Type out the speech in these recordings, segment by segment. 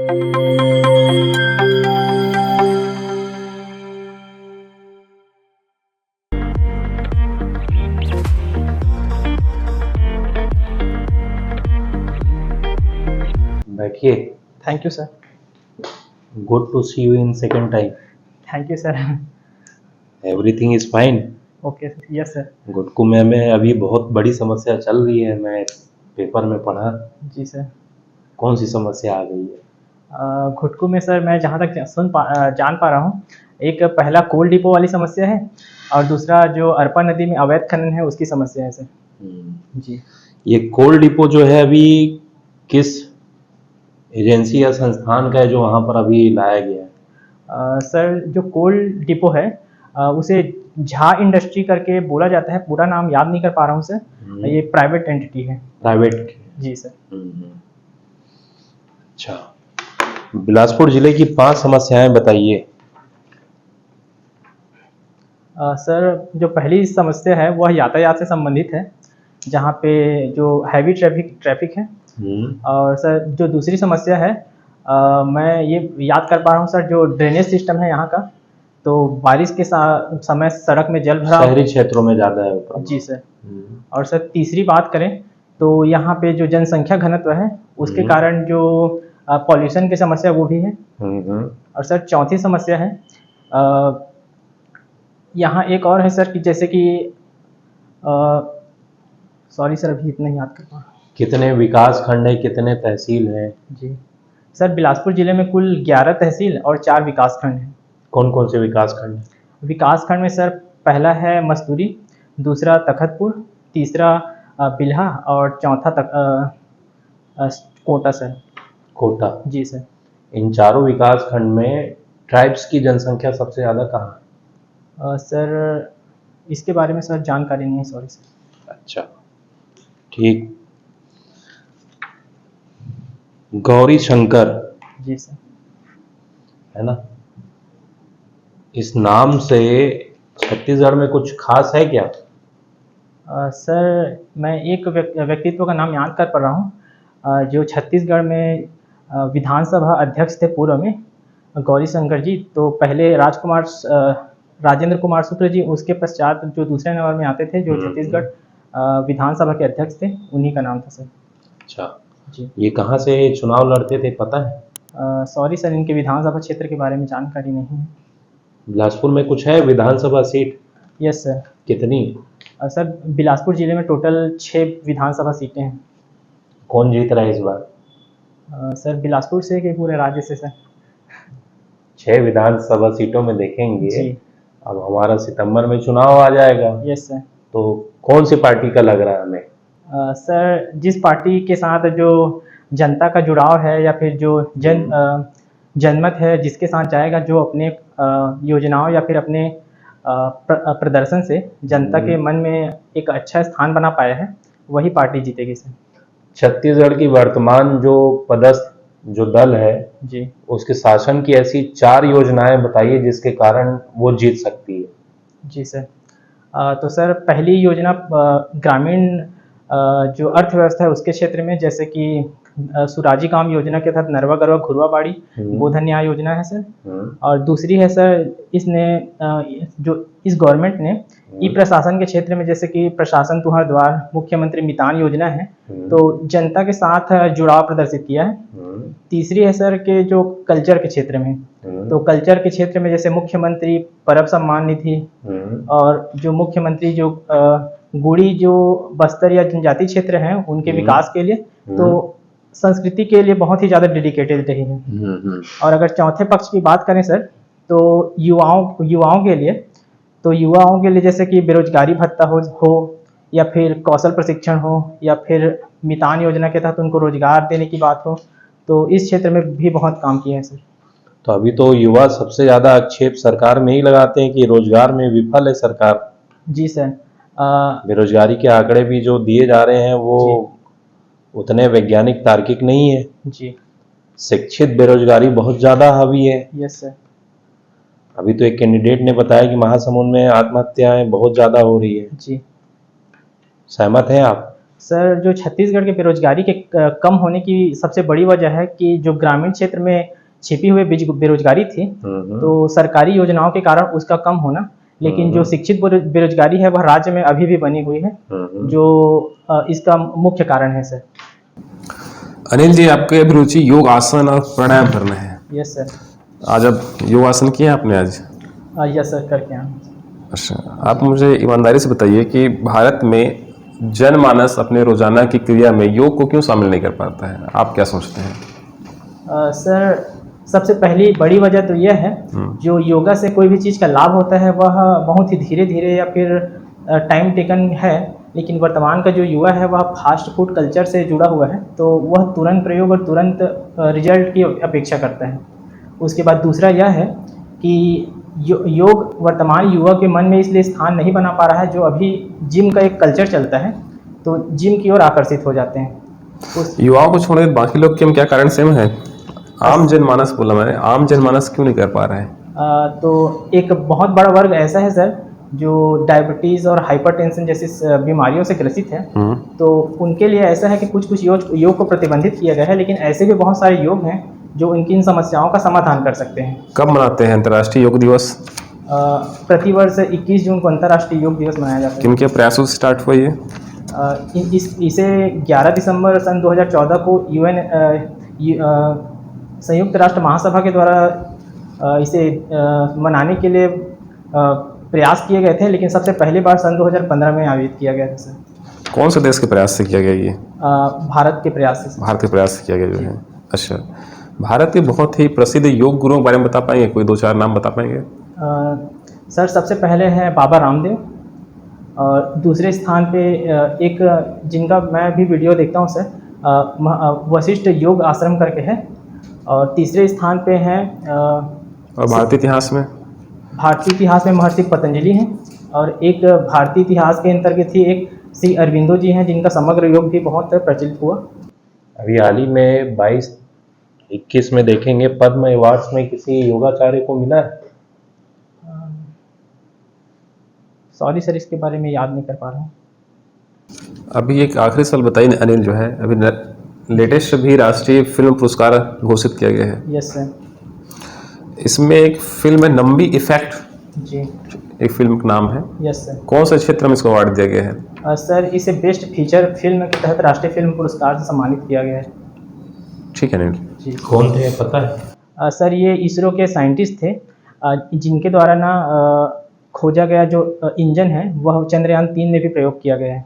बैठिए। Thank you sir. Good to see you in second time. Thank you sir. Everything is fine. Okay sir, yes sir. Good कुएं में अभी बहुत बड़ी समस्या चल रही है, मैं पेपर में पढ़ा। जी सर। कौन सी समस्या आ गई है? घुटकू में सर मैं जहाँ तक जान पा रहा हूँ, एक पहला कोल डिपो वाली समस्या है और दूसरा जो अरपा नदी में अवैध खनन है उसकी समस्या है सर। जी। ये कोल डिपो जो है अभी किस एजेंसी या संस्थान का है जो वहाँ पर अभी लाया गया है? सर जो कोल डिपो है उसे झा इंडस्ट्री करके बोला जाता है, पूरा नाम याद नहीं कर पा रहा हूँ सर। ये प्राइवेट एंटिटी है। प्राइवेट? जी सर। अच्छा, बिलासपुर जिले की 5 समस्याएं बताइए। सर जो पहली समस्या है वह यातायात से संबंधित है, जहाँ पे जो हैवी ट्रैफिक है। और सर जो दूसरी समस्या है मैं ये याद कर पा रहा हूँ सर, जो ड्रेनेज सिस्टम है यहाँ का, तो बारिश के समय सड़क में जल भराव शहरी क्षेत्रों में ज़्यादा है। जी सर। और सर तीसरी बात करें तो यहाँ पे जो जनसंख्या घनत्व है उसके कारण जो पॉल्यूशन की समस्या वो भी है। और सर चौथी समस्या है यहाँ एक और है सर कि जैसे कि सॉरी सर अभी इतना ही याद कर पा। कितने विकास खंड है, कितने तहसील हैं? जी सर, बिलासपुर जिले में कुल 11 तहसील और 4 विकास खंड हैं। कौन कौन से विकास खंड हैं? विकास खंड में सर पहला है मस्तूरी, दूसरा तखतपुर, तीसरा बिल्हा और चौथा कोटा सर। कोटा? जी सर। इन चारों विकास खंड में ट्राइब्स की जनसंख्या सबसे ज़्यादा कहाँ है? सर इसके बारे में सर जानकारी नहीं है, सॉरी सर। अच्छा ठीक। गौरी शंकर? जी सर। है ना? इस नाम से छत्तीसगढ़ में कुछ खास है क्या? सर मैं एक व्यक्तित्व का नाम याद कर पा रहा हूँ जो छत्तीसगढ़ में विधानसभा अध्यक्ष थे पूर्व में, गौरी शंकर जी। तो पहले राजेंद्र कुमार शुक्ल जी, उसके पश्चात जो दूसरे नंबर में आते थे जो छत्तीसगढ़ विधानसभा के अध्यक्ष थे, उन्हीं का नाम था सर। अच्छा जी। ये कहाँ से चुनाव लड़ते थे पता है? सॉरी सर, इनके विधानसभा क्षेत्र के बारे में जानकारी नहीं है। बिलासपुर में कुछ है विधानसभा सीट? Yes sir. कितनी? सर बिलासपुर जिले में टोटल 6 विधानसभा सीटें हैं। कौन जीत रहा है इस बार? सर बिलासपुर से कि पूरे राज्य से सर? 6 विधानसभा सीटों में देखेंगे जी। अब हमारा सितंबर में चुनाव आ जाएगा। Yes sir. तो कौन सी पार्टी का लग रहा है हमें? सर जिस पार्टी के साथ जो जनता का जुड़ाव है या फिर जो जनमत है जिसके साथ जाएगा, जो अपने योजनाओं या फिर अपने प्रदर्शन से जनता के मन में एक अच्छा स्थान बना पाया है, वही पार्टी जीतेगी सर। छत्तीसगढ़ की वर्तमान जो पदस्थ जो दल है जी, उसके शासन की ऐसी 4 योजनाएं बताइए जिसके कारण वो जीत सकती है। जी सर। तो सर पहली योजना ग्रामीण जो अर्थव्यवस्था है उसके क्षेत्र में, जैसे कि सुराजी काम योजना के तहत नरवा गरवा घुरवा बाड़ी गोधन न्याय योजना है सर। और दूसरी है सर, इसने जो इस गवर्नमेंट ने ई प्रशासन के क्षेत्र में, जैसे कि प्रशासन तुहर द्वार मुख्यमंत्री मितान योजना है, तो जनता के साथ जुड़ाव प्रदर्शित किया है। तीसरी है सर के जो कल्चर के क्षेत्र में, तो कल्चर के क्षेत्र में जैसे मुख्यमंत्री परब सम्मान निधि और जो मुख्यमंत्री जो गुड़ी जो बस्तर या जनजाति क्षेत्र हैं उनके विकास के लिए, तो संस्कृति के लिए बहुत ही ज़्यादा डेडिकेटेड रही है। और अगर चौथे पक्ष की बात करें सर, तो युवाओं के लिए जैसे कि बेरोजगारी भत्ता हो या फिर कौशल प्रशिक्षण हो या फिर मितान योजना के तहत उनको रोजगार देने की बात हो, तो इस क्षेत्र में भी बहुत काम किए हैं सर। तो अभी तो युवा सबसे ज़्यादा आक्षेप सरकार में ही लगाते हैं कि रोजगार में विफल है सरकार। जी सर। बेरोजगारी के आंकड़े भी जो दिए जा रहे हैं वो उतने वैज्ञानिक तार्किक नहीं है। जी। शिक्षित बेरोजगारी बहुत ज़्यादा हावी है। Yes sir. अभी तो एक कैंडिडेट ने बताया कि महासमुंद में आत्महत्याएं बहुत ज़्यादा हो रही है। जी। सहमत हैं आप? सर जो छत्तीसगढ़ के बेरोजगारी के कम होने की सबसे बड़ी वजह है कि जो ग्रामीण क्षेत्र में छिपी हुई बेरोजगारी थी, तो सरकारी योजनाओं के कारण उसका कम होना, लेकिन जो शिक्षित बेरोजगारी है वह राज्य में अभी भी बनी हुई है, जो इसका मुख्य कारण है सर। अनिल जी, आपकी अभिरुचि योग आसन और प्राणायाम करना है। Yes sir. आज अब योग आसन किया आपने आज? यस सर, करके आए। अच्छा, आप मुझे ईमानदारी से बताइए कि भारत में जनमानस अपने रोजाना की क्रिया में योग को क्यों शामिल नहीं कर पाता है? आप क्या सोचते हैं? सर, सबसे पहली बड़ी वजह तो यह है, जो योगा से कोई भी चीज़ का लाभ होता है वह बहुत ही धीरे धीरे या फिर टाइम टेकन है, लेकिन वर्तमान का जो युवा है वह फास्ट फूड कल्चर से जुड़ा हुआ है, तो वह तुरंत प्रयोग और तुरंत रिजल्ट की अपेक्षा करता है। उसके बाद दूसरा यह है कि योग वर्तमान युवा के मन में इसलिए स्थान नहीं बना पा रहा है, जो अभी जिम का एक कल्चर चलता है, तो जिम की ओर आकर्षित हो जाते हैं। युवाओं को छोड़कर बाकी लोग क्यों, क्या कारण सेम है? आम जनमानस बोला मैंने, आम जनमानस क्यों नहीं कर पा रहे हैं? तो एक बहुत बड़ा वर्ग ऐसा है सर, जो डायबिटीज़ और हाइपरटेंशन जैसी बीमारियों से ग्रसित है, तो उनके लिए ऐसा है कि कुछ योग को प्रतिबंधित किया गया है, लेकिन ऐसे भी बहुत सारे योग हैं जो इनकी इन समस्याओं का समाधान कर सकते हैं। कब मनाते हैं अंतर्राष्ट्रीय योग दिवस? प्रतिवर्ष 21 जून को अंतर्राष्ट्रीय योग दिवस मनाया जाता है। किनके प्रयासों से स्टार्ट हुआ ये? इसे 11 दिसंबर सन 2014 को यूएन संयुक्त राष्ट्र महासभा के द्वारा इसे मनाने के लिए प्रयास किए गए थे, लेकिन सबसे पहली बार सन 2015 में आयोजित किया गया था सर। कौन से देश के प्रयास से किया गया ये? भारत के प्रयास से। भारत के प्रयास से किया गया जो है। अच्छा, भारत के बहुत ही प्रसिद्ध योग गुरुओं के बारे में बता पाएंगे? कोई 2-4 नाम बता पाएंगे? सर, सबसे पहले हैं बाबा रामदेव, और दूसरे स्थान पे एक जिनका मैं भी वीडियो देखता हूँ सर, वशिष्ठ योग आश्रम करके है, और तीसरे स्थान पे हैं और भारतीय इतिहास में? भारतीय इतिहास में महर्षि पतंजलि हैं, और एक भारतीय इतिहास के अंतर्गत ही एक श्री अरविंदो जी हैं, जिनका समग्र योग भी बहुत प्रचलित हुआ। अभी हाल ही में 22-21 में देखेंगे पद्म अवार्ड्स में किसी योगाचार्य को मिला है? सॉरी सर, इसके बारे में याद नहीं कर पा रहा हूँ। अभी एक आखिरी सवाल बताइए अनिल, जो है अभी लेटेस्ट भी राष्ट्रीय फिल्म पुरस्कार घोषित किया गया है। Yes sir. इसमें एक फिल्म है नंबी इफेक्ट जी, एक फिल्म का नाम है। Yes sir. कौन से क्षेत्र में इसको अवार्ड दिया गया है? सर, इसे बेस्ट फीचर फिल्म के तहत राष्ट्रीय फिल्म पुरस्कार से सम्मानित किया गया है। ठीक है अनिल जी। कौन थे पता है? सर, ये इसरो के साइंटिस्ट थे, जिनके द्वारा ना खोजा गया जो इंजन है वह चंद्रयान 3 में भी प्रयोग किया गया है,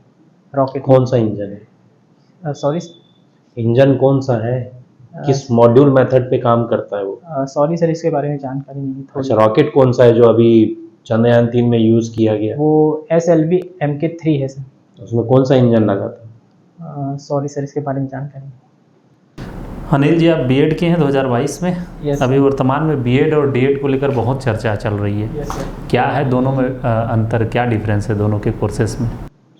रॉकेट। कौन सा इंजन है? सॉरी, इंजन कौन सा है? किस मॉड्यूल मेथड पे काम करता है वो? सॉरी सर, इसके बारे में जानकारी नहीं थी। अच्छा, रॉकेट कौन सा है जो अभी चंद्रयान 3 में यूज किया गया? वो SLV Mk3 है सर। उसमें कौन सा इंजन लगा था? सॉरी सर, इसके बारे में जानकारी नहीं। अनिल जी, आप बीएड किए हैं 2022 में। यस। अभी वर्तमान में बीएड और डीएड को लेकर बहुत चर्चा चल रही है। Yes sir. क्या है दोनों में अंतर, क्या डिफरेंस है दोनों के कोर्सेस में?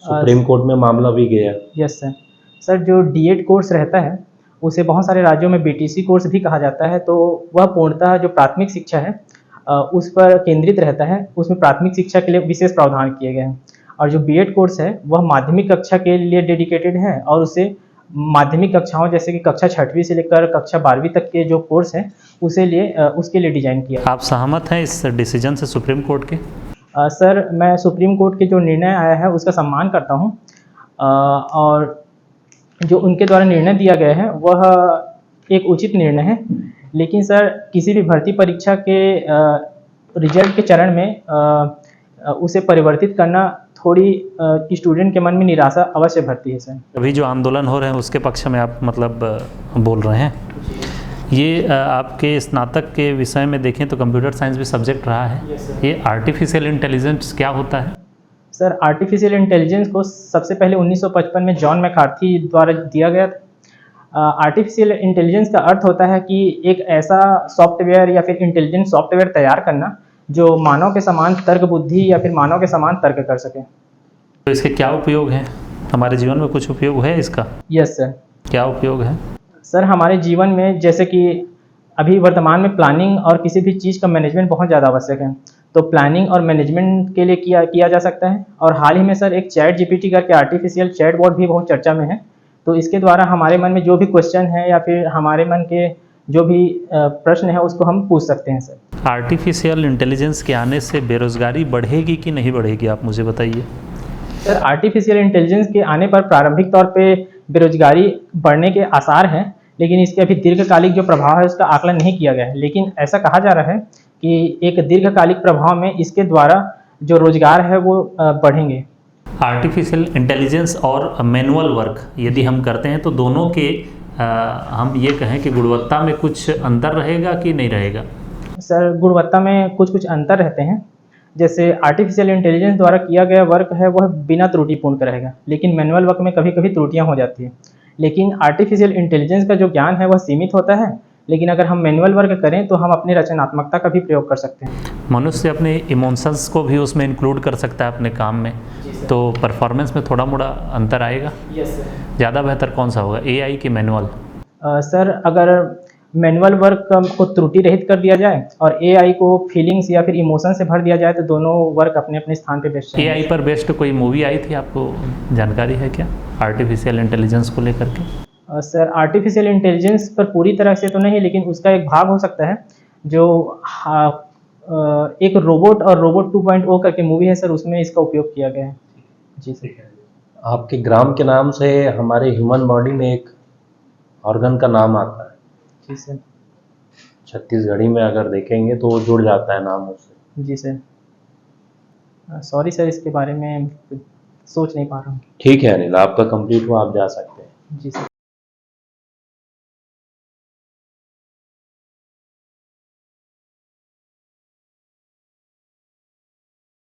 सुप्रीम कोर्ट में मामला भी गया। Yes sir. सर, जो डीएड कोर्स रहता है उसे बहुत सारे राज्यों में बीटीसी कोर्स भी कहा जाता है, तो वह पूर्णतः जो प्राथमिक शिक्षा है उस पर केंद्रित रहता है। उसमें प्राथमिक शिक्षा के लिए विशेष प्रावधान किए गए हैं, और जो बीएड कोर्स है वह माध्यमिक कक्षा के लिए डेडिकेटेड है, और उसे माध्यमिक कक्षाओं जैसे कि कक्षा 6वीं से लेकर कक्षा 12वीं तक के जो कोर्स हैं उसके लिए डिजाइन किया। आप सहमत हैं इस डिसीजन से सुप्रीम कोर्ट के? सर, मैं सुप्रीम कोर्ट के जो निर्णय आया है उसका सम्मान करता हूँ, और जो उनके द्वारा निर्णय दिया गया है वह एक उचित निर्णय है, लेकिन सर किसी भी भर्ती परीक्षा के रिजल्ट के चरण में उसे परिवर्तित करना थोड़ी स्टूडेंट के मन में निराशा अवश्य भरती है सर। अभी जो आंदोलन हो रहे हैं उसके पक्ष में आप मतलब बोल रहे हैं। ये आपके स्नातक के विषय में देखें तो कंप्यूटर साइंस भी सब्जेक्ट रहा है। Yes sir. ये आर्टिफिशियल इंटेलिजेंस क्या होता है? सर, आर्टिफिशियल इंटेलिजेंस को सबसे पहले 1955 में जॉन मैकार्थी द्वारा दिया गया था। आर्टिफिशियल इंटेलिजेंस का अर्थ होता है कि एक ऐसा सॉफ्टवेयर या फिर इंटेलिजेंट सॉफ्टवेयर तैयार करना जो मानव के समान तर्क बुद्धि या फिर मानव के समान तर्क कर सके। तो इसके क्या उपयोग हैं? हमारे जीवन में कुछ उपयोग है इसका? Yes sir. क्या उपयोग है? सर, हमारे जीवन में जैसे कि अभी वर्तमान में प्लानिंग और किसी भी चीज़ का मैनेजमेंट बहुत ज़्यादा आवश्यक है, तो प्लानिंग और मैनेजमेंट के लिए किया जा सकता है। और हाल ही में सर एक चैट जीपीटी करके आर्टिफिशियल चैट बॉट भी बहुत चर्चा में है, तो इसके द्वारा हमारे मन में जो भी क्वेश्चन है या फिर हमारे मन के जो भी प्रश्न है उसको हम पूछ सकते हैं सर। आर्टिफिशियल इंटेलिजेंस के आने से बेरोज़गारी बढ़ेगी कि नहीं बढ़ेगी, आप मुझे बताइए। सर आर्टिफिशियल इंटेलिजेंस के आने पर प्रारंभिक तौर पे बेरोजगारी बढ़ने के आसार हैं, लेकिन इसके अभी दीर्घकालिक जो प्रभाव है उसका आकलन नहीं किया गया है। लेकिन ऐसा कहा जा रहा है कि एक दीर्घकालिक प्रभाव में इसके द्वारा जो रोजगार है वो बढ़ेंगे। आर्टिफिशियल इंटेलिजेंस और मैनुअल वर्क यदि हम करते हैं तो दोनों के हम ये कहें कि गुणवत्ता में कुछ अंतर रहेगा कि नहीं रहेगा? सर गुणवत्ता में कुछ कुछ अंतर रहते हैं। जैसे आर्टिफिशियल इंटेलिजेंस द्वारा किया गया वर्क है वह बिना त्रुटिपूर्ण का रहेगा, लेकिन मैनुअल वर्क में कभी कभी त्रुटियां हो जाती हैं। लेकिन आर्टिफिशियल इंटेलिजेंस का जो ज्ञान है वह सीमित होता है, लेकिन अगर हम मैनुअल वर्क करें तो हम अपनी रचनात्मकता का भी प्रयोग कर सकते हैं। मनुष्य अपने इमोशंस को भी उसमें इंक्लूड कर सकता है अपने काम में, तो परफॉर्मेंस में थोड़ा मोड़ा अंतर आएगा। Yes sir. ज़्यादा बेहतर कौन सा होगा, एआई की मैनुअल? सर अगर मैनुअल वर्क को त्रुटि रहित कर दिया जाए और एआई को फीलिंग्स या फिर इमोशन से भर दिया जाए तो दोनों वर्क अपने अपने स्थान पे बेस्ट हैं। एआई पर बेस्ड कोई मूवी आई थी, आपको जानकारी है क्या आर्टिफिशियल इंटेलिजेंस को लेकर के? सर आर्टिफिशियल इंटेलिजेंस पर पूरी तरह से तो नहीं, लेकिन उसका एक भाग हो सकता है जो एक रोबोट और रोबोट 2.0 करके मूवी है सर, उसमें इसका उपयोग किया गया है। जी सर। आपके ग्राम के नाम से हमारे ह्यूमन बॉडी में एक ऑर्गन का नाम आता है। जी सर। छत्तीसगढ़ी में अगर देखेंगे तो वो जुड़ जाता है नाम उससे। जी सर। सॉरी सर, इसके बारे में सोच नहीं पा रहा हूँ। ठीक है अनिल, आपका कंप्लीट हुआ, आप जा सकते हैं। जी सर।